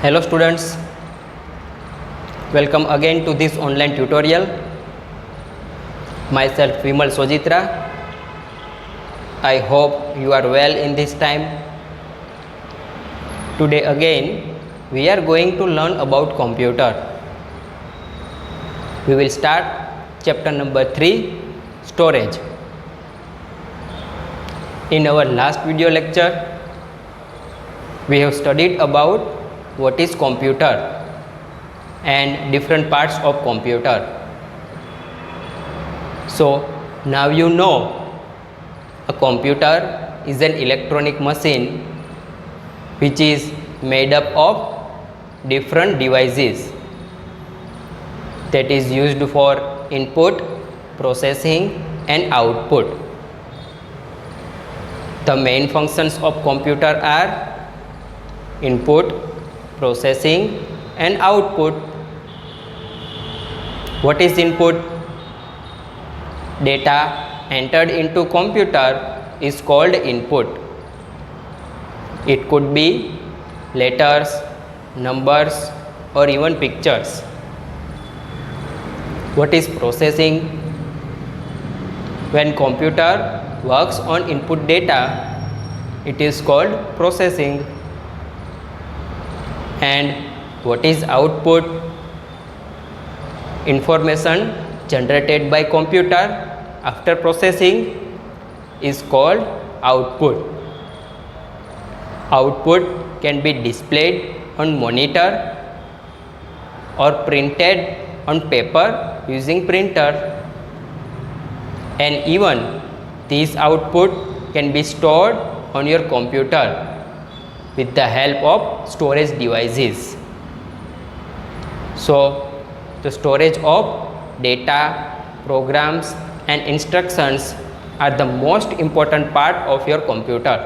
Hello students, welcome again to this online tutorial. Myself Vimal Sojitra. I hope you are well in this time. Today again we are going to learn about computer. We will start chapter number 3, storage. In our last video lecture we have studied about what is computer and different parts of computer. So now you know a computer is an electronic machine which is made up of different devices that is used for input, processing and output. The main functions of computer are input, processing and output. What is input? Data entered into computer is called input. It could be letters, numbers or even pictures. What is processing? When computer works on input data, it is called processing. And what is output? Information generated by computer after processing is called output. Output can be displayed on monitor or printed on paper using printer, and even this output can be stored on your computer with the help of storage devices. So the storage of data, programs and instructions are the most important part of your computer.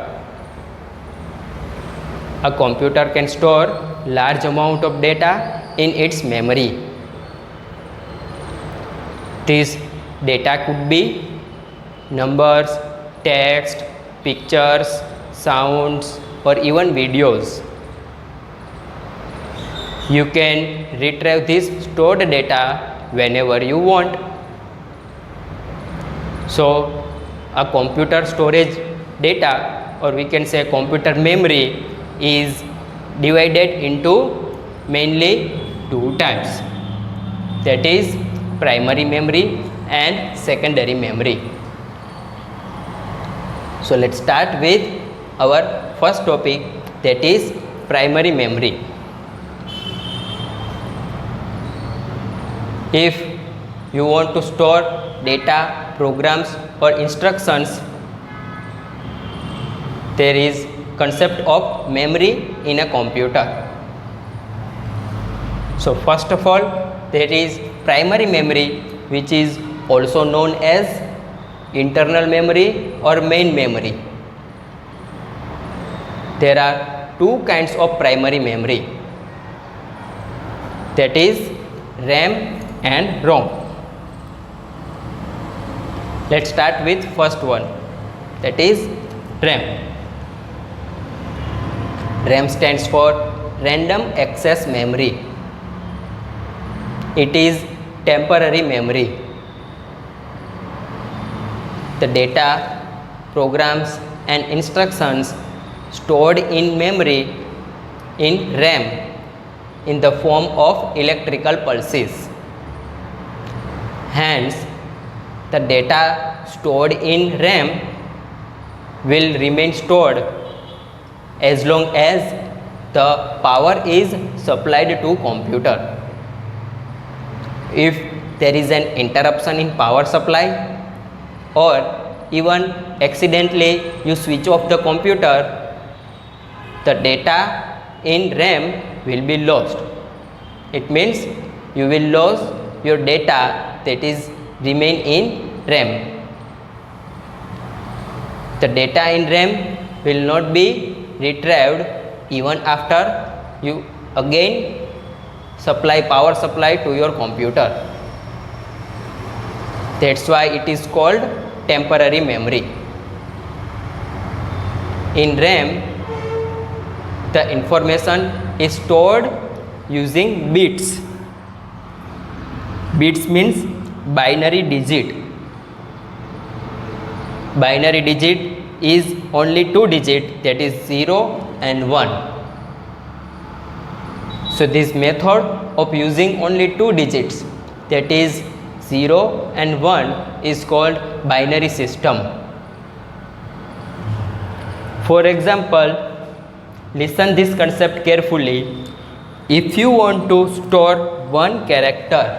A computer can store large amount of data in its memory. This data could be numbers, text, pictures, sounds or even videos. You can retrieve this stored data whenever you want. So a computer storage data, or we can say computer memory, is divided into mainly two types, that is primary memory and secondary memory. So let's start with our first topic, that is primary memory. If you want to store data, programs or instructions, there is concept of memory in a computer. So first of all, there is primary memory, which is also known as internal memory or main memory. There are two kinds of primary memory, that is RAM and ROM. Let's start with first one, that is RAM. RAM stands for random access memory. It is temporary memory. The data, programs and instructions stored in memory in RAM in the form of electrical pulses. Hence, the data stored in RAM will remain stored as long as the power is supplied to computer. If there is an interruption in power supply, or even accidentally you switch off the computer, the data in RAM will be lost. It means you will lose your data that is remain in RAM. The data in RAM will not be retrieved even after you again power supply to your computer. That's why it is called temporary memory. In RAM, the information is stored using bits. Bits means binary digit. Binary digit is only two digits, that is 0 and 1. So this method of using only two digits, that is 0 and 1, is called binary system. For example, listen this concept carefully. If you want to store one character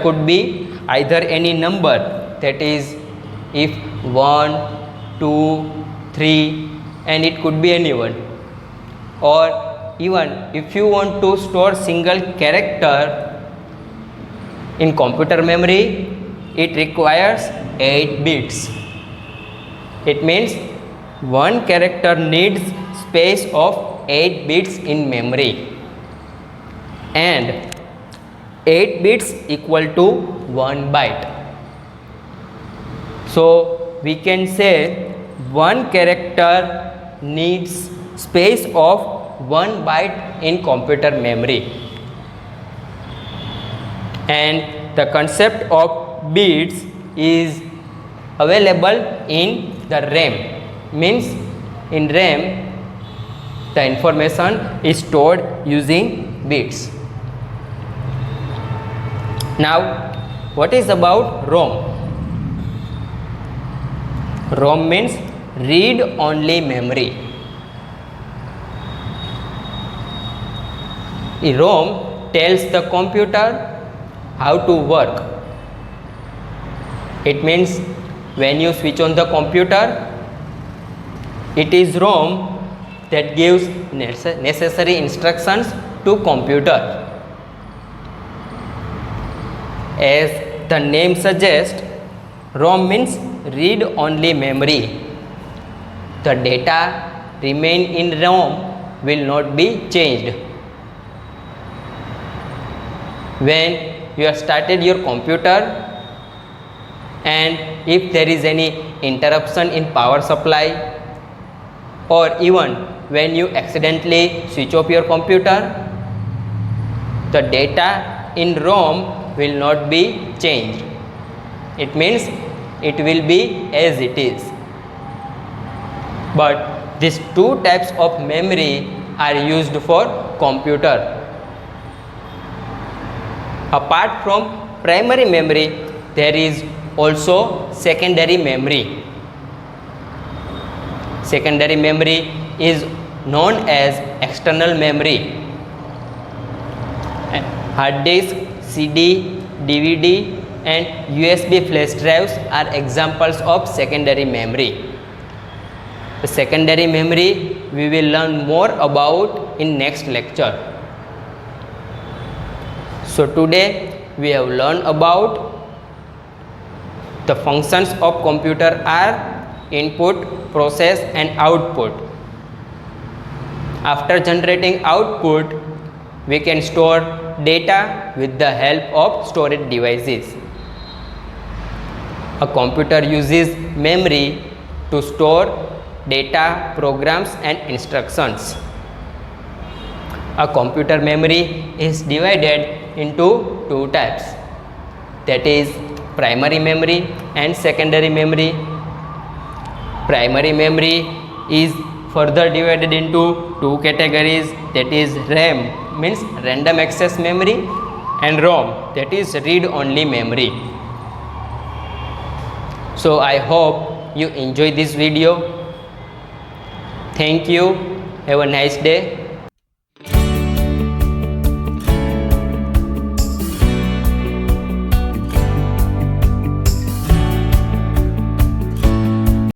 could be either any number, that is if 1, 2, 3, and it could be anyone. Or even if you want to store single character in computer memory, it requires 8 bits. It means one character needs space of 8 bits in memory, and 8 bits equal to 1 byte. So we can say one character needs space of 1 byte in computer memory, and the concept of bits is available in the RAM. Means in RAM the information is stored using bits. Now what is about ROM? ROM means read only memory. A ROM tells the computer how to work. It means when you switch on the computer, it is ROM that gives necessary instructions to computer. As the name suggests, ROM means read only memory. The data remain in ROM will not be changed. When you have started your computer and if there is any interruption in power supply, or even when you accidentally switch off your computer, the data in ROM will not be changed. It means it will be as it is. But these two types of memory are used for computer. Apart from primary memory, there is also secondary memory. Secondary memory is known as external memory. Hard disk, CD, DVD and USB flash drives are examples of secondary memory. The secondary memory we will learn more about in next lecture. So today we have learned about the functions of computer are input, process and output. After generating output, we can store data with the help of storage devices. A computer uses memory to store data, programs and instructions. A computer memory is divided into two types, that is primary memory and secondary memory. Primary memory is further divided into two categories, that is RAM means random access memory and ROM, that is read only memory. So I hope you enjoy this video. Thank you. Have a nice day.